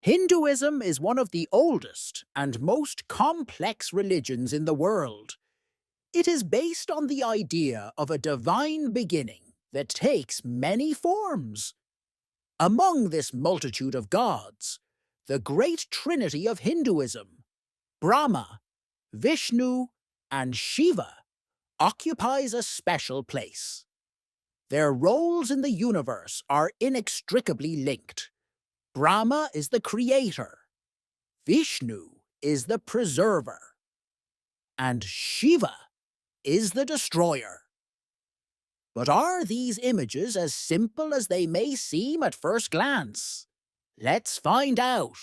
Hinduism is one of the oldest and most complex religions in the world. It is based on the idea of a divine beginning that takes many forms. Among this multitude of gods, the great Trinity of Hinduism, Brahma, Vishnu, and Shiva, occupies a special place. Their roles in the universe are inextricably linked. Brahma is the creator, Vishnu is the preserver, and Shiva is the destroyer. But are these images as simple as they may seem at first glance? Let's find out.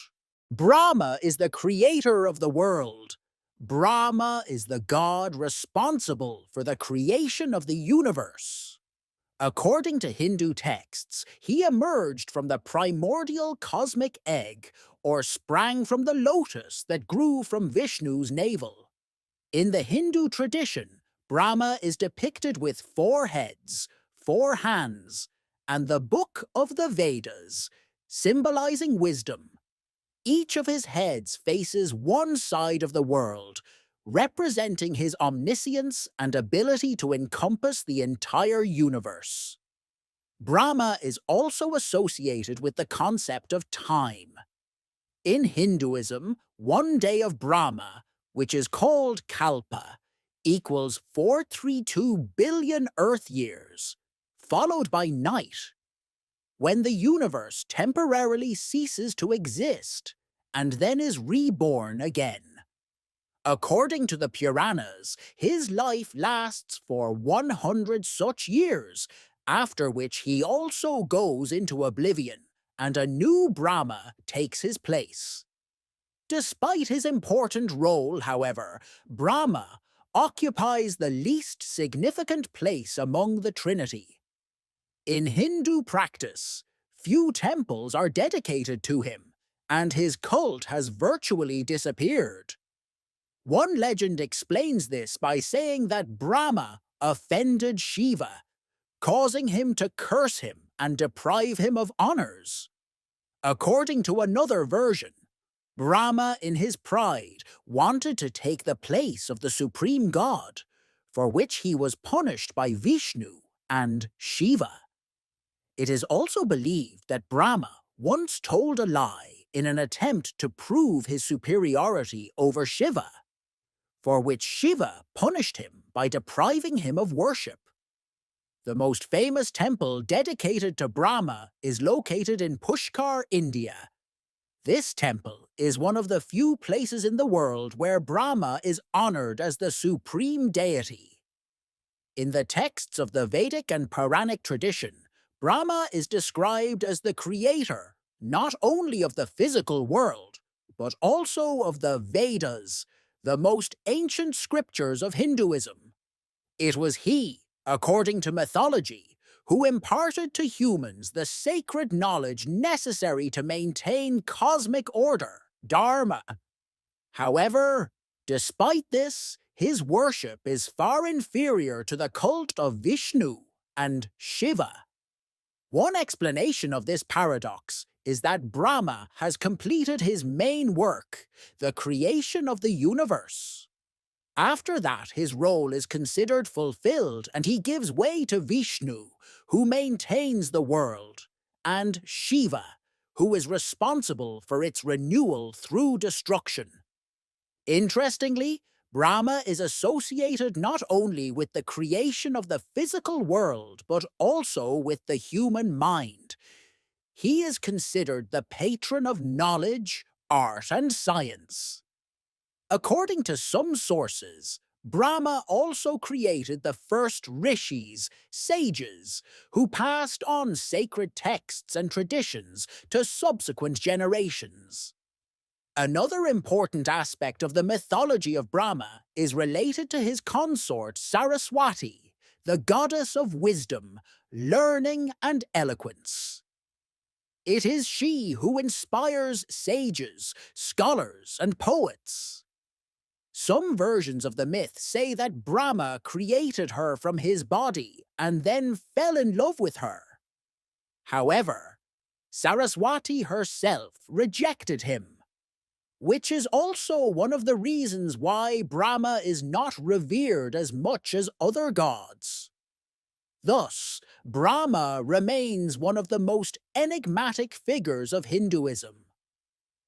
Brahma is the creator of the world. Brahma is the god responsible for the creation of the universe. According to Hindu texts, he emerged from the primordial cosmic egg, or sprang from the lotus that grew from Vishnu's navel. In the Hindu tradition, Brahma is depicted with 4 heads, 4 hands, and the book of the Vedas, symbolizing wisdom. Each of his heads faces one side of the world, representing his omniscience and ability to encompass the entire universe. Brahma is also associated with the concept of time. In Hinduism, one day of Brahma, which is called Kalpa, equals 432 billion Earth years, followed by night, when the universe temporarily ceases to exist and then is reborn again. According to the Puranas, his life lasts for 100 such years, after which he also goes into oblivion, and a new Brahma takes his place. Despite his important role, however, Brahma occupies the least significant place among the Trinity. In Hindu practice, few temples are dedicated to him, and his cult has virtually disappeared. One legend explains this by saying that Brahma offended Shiva, causing him to curse him and deprive him of honors. According to another version, Brahma, in his pride, wanted to take the place of the supreme god, for which he was punished by Vishnu and Shiva. It is also believed that Brahma once told a lie in an attempt to prove his superiority over Shiva, for which Shiva punished him by depriving him of worship. The most famous temple dedicated to Brahma is located in Pushkar, India. This temple is one of the few places in the world where Brahma is honored as the supreme deity. In the texts of the Vedic and Puranic tradition, Brahma is described as the creator not only of the physical world, but also of the Vedas, the most ancient scriptures of Hinduism. It was he, according to mythology, who imparted to humans the sacred knowledge necessary to maintain cosmic order, dharma. However, despite this, his worship is far inferior to the cult of Vishnu and Shiva. One explanation of this paradox is that Brahma has completed his main work, the creation of the universe. After that, his role is considered fulfilled and he gives way to Vishnu, who maintains the world, and Shiva, who is responsible for its renewal through destruction. Interestingly, Brahma is associated not only with the creation of the physical world, but also with the human mind. He is considered the patron of knowledge, art, and science. According to some sources, Brahma also created the first rishis, sages, who passed on sacred texts and traditions to subsequent generations. Another important aspect of the mythology of Brahma is related to his consort Saraswati, the goddess of wisdom, learning, and eloquence. It is she who inspires sages, scholars, and poets. Some versions of the myth say that Brahma created her from his body and then fell in love with her. However, Saraswati herself rejected him, which is also one of the reasons why Brahma is not revered as much as other gods. Thus, Brahma remains one of the most enigmatic figures of Hinduism.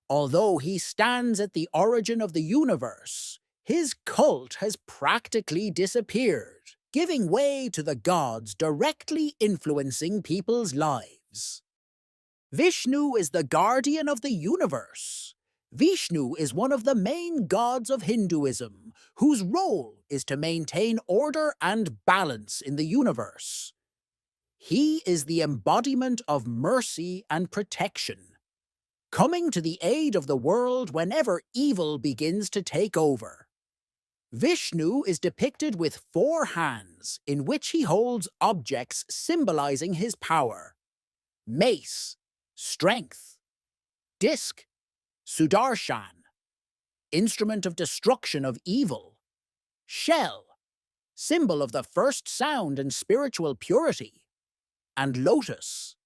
Although he stands at the origin of the universe, his cult has practically disappeared, giving way to the gods directly influencing people's lives. Vishnu is the guardian of the universe. Vishnu is one of the main gods of Hinduism, whose role is to maintain order and balance in the universe. He is the embodiment of mercy and protection, coming to the aid of the world whenever evil begins to take over. Vishnu is depicted with 4 hands, in which he holds objects symbolizing his power: mace, strength; disc, sudarshan, instrument of destruction of evil; shell, symbol of the first sound and spiritual purity; and lotus,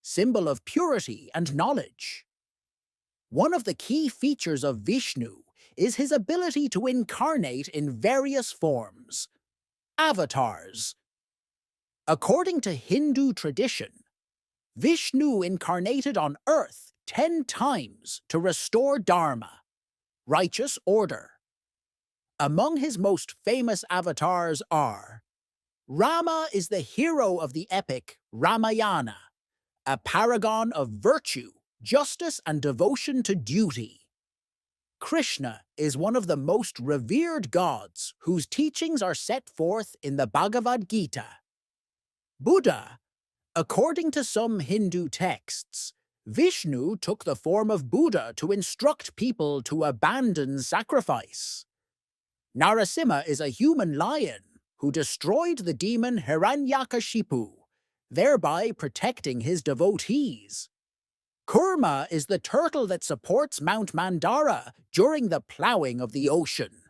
symbol of purity and knowledge. One of the key features of Vishnu is his ability to incarnate in various forms, avatars. According to Hindu tradition, Vishnu incarnated on earth 10 times to restore dharma, righteous order. Among his most famous avatars are: Rama is the hero of the epic Ramayana, a paragon of virtue, justice, and devotion to duty. Krishna is one of the most revered gods whose teachings are set forth in the Bhagavad Gita. Buddha. According to some Hindu texts, Vishnu took the form of Buddha to instruct people to abandon sacrifice. Narasimha is a human lion who destroyed the demon Hiranyakashipu, thereby protecting his devotees. Kurma is the turtle that supports Mount Mandara during the plowing of the ocean.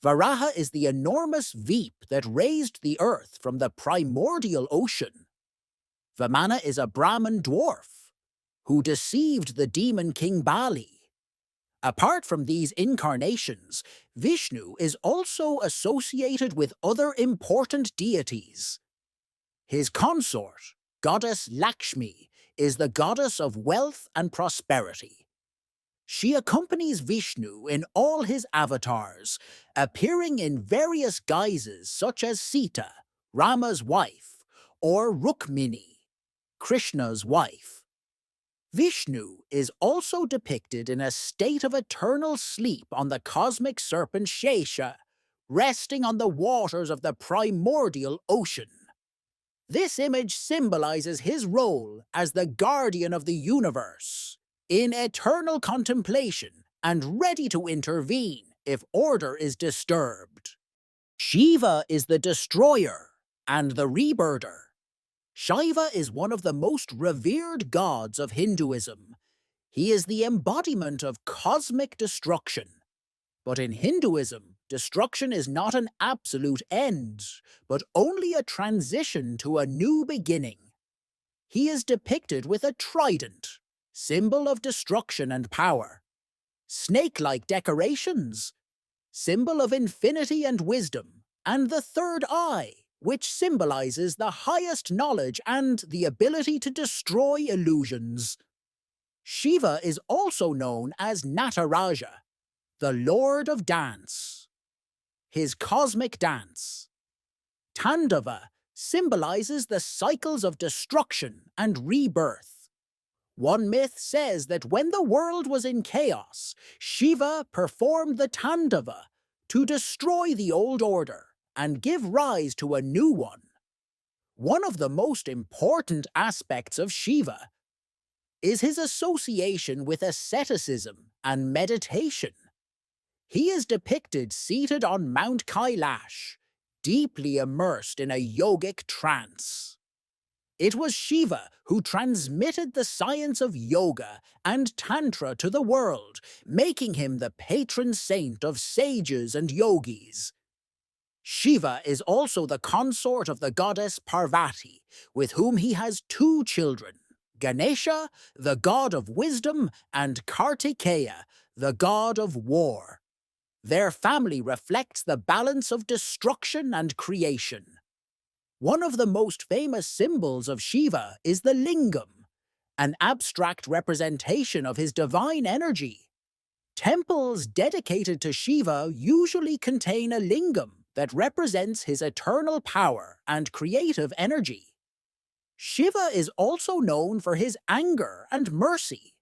Varaha is the enormous veep that raised the earth from the primordial ocean. Vamana is a Brahmin dwarf who deceived the demon king Bali. Apart from these incarnations, Vishnu is also associated with other important deities. His consort, goddess Lakshmi, is the goddess of wealth and prosperity. She accompanies Vishnu in all his avatars, appearing in various guises such as Sita, Rama's wife, or Rukmini, Krishna's wife. Vishnu is also depicted in a state of eternal sleep on the cosmic serpent Shesha, resting on the waters of the primordial ocean. This image symbolizes his role as the guardian of the universe, in eternal contemplation and ready to intervene if order is disturbed. Shiva is the destroyer and the rebirther. Shiva is one of the most revered gods of Hinduism. He is the embodiment of cosmic destruction. But in Hinduism, destruction is not an absolute end, but only a transition to a new beginning. He is depicted with a trident, symbol of destruction and power; snake-like decorations, symbol of infinity and wisdom; and the third eye, which symbolizes the highest knowledge and the ability to destroy illusions. Shiva is also known as Nataraja, the Lord of Dance. His cosmic dance, Tandava, symbolizes the cycles of destruction and rebirth. One myth says that when the world was in chaos, Shiva performed the Tandava to destroy the old order and give rise to a new one. One of the most important aspects of Shiva is his association with asceticism and meditation. He is depicted seated on Mount Kailash, deeply immersed in a yogic trance. It was Shiva who transmitted the science of yoga and tantra to the world, making him the patron saint of sages and yogis. Shiva is also the consort of the goddess Parvati, with whom he has 2 children, Ganesha, the god of wisdom, and Kartikeya, the god of war. Their family reflects the balance of destruction and creation. One of the most famous symbols of Shiva is the lingam, an abstract representation of his divine energy. Temples dedicated to Shiva usually contain a lingam that represents his eternal power and creative energy. Shiva is also known for his anger and mercy.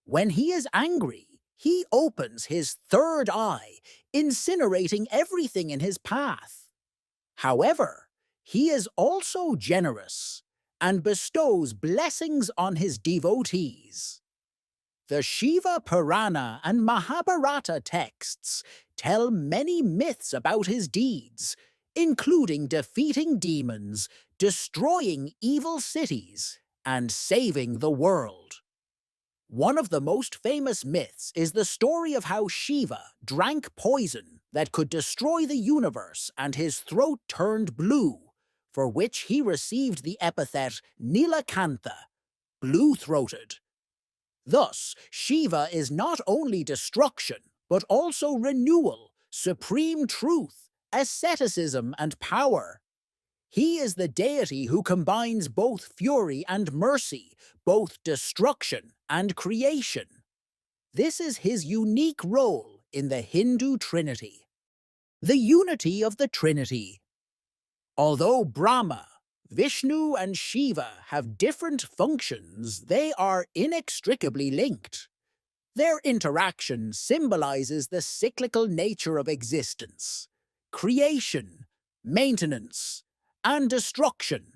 When he is angry, he opens his third eye, incinerating everything in his path. However, he is also generous and bestows blessings on his devotees. The Shiva Purana and Mahabharata texts tell many myths about his deeds, including defeating demons, destroying evil cities, and saving the world. One of the most famous myths is the story of how Shiva drank poison that could destroy the universe and his throat turned blue, for which he received the epithet Nilakantha, blue-throated. Thus, Shiva is not only destruction, but also renewal, supreme truth, asceticism, and power. He is the deity who combines both fury and mercy, both destruction and creation. This is his unique role in the Hindu Trinity. The unity of the Trinity. Although Brahma, Vishnu, and Shiva have different functions, they are inextricably linked. Their interaction symbolizes the cyclical nature of existence, creation, maintenance, and destruction.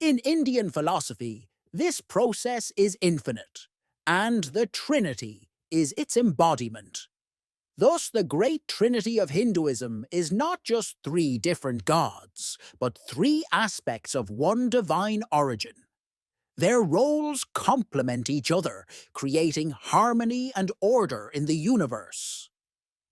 In Indian philosophy, this process is infinite, and the Trinity is its embodiment. Thus, the great Trinity of Hinduism is not just three different gods, but three aspects of one divine origin. Their roles complement each other, creating harmony and order in the universe.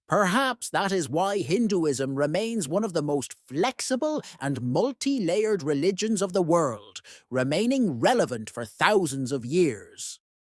Perhaps that is why Hinduism remains one of the most flexible and multi-layered religions of the world, remaining relevant for thousands of years.